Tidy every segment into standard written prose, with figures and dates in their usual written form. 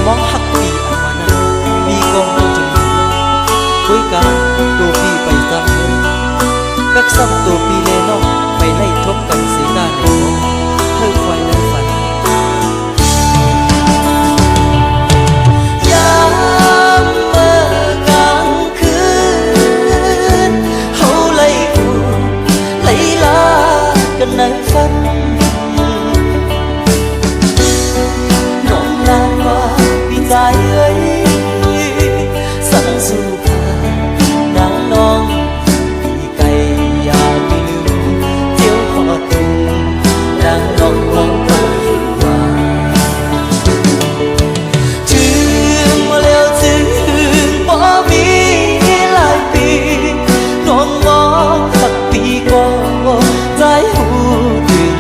มองหักปีอันมานั้นปีก่อนจึงคุยกันตัวปีไปซ้ำเลยกักซ้ำตัวปีเลนอกไปไล่ทบกันสีด้านในเธอคอยนั้นฝันยามเมื่อกลางคืนเขาไล่กูไล่ลากันในฝันน้องนานว่าพี่ใจเอ้ยสั่งสู้ค่ะนางน้องพี่ไก่อยากไปลืมเที่ยวพอตุนนางน้องคงไปว่าถึงมาแล้วถึงบ่มีหลายปีน้องมองสักปีก็ใจหูถึง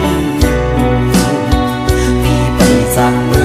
พี่ไปจาก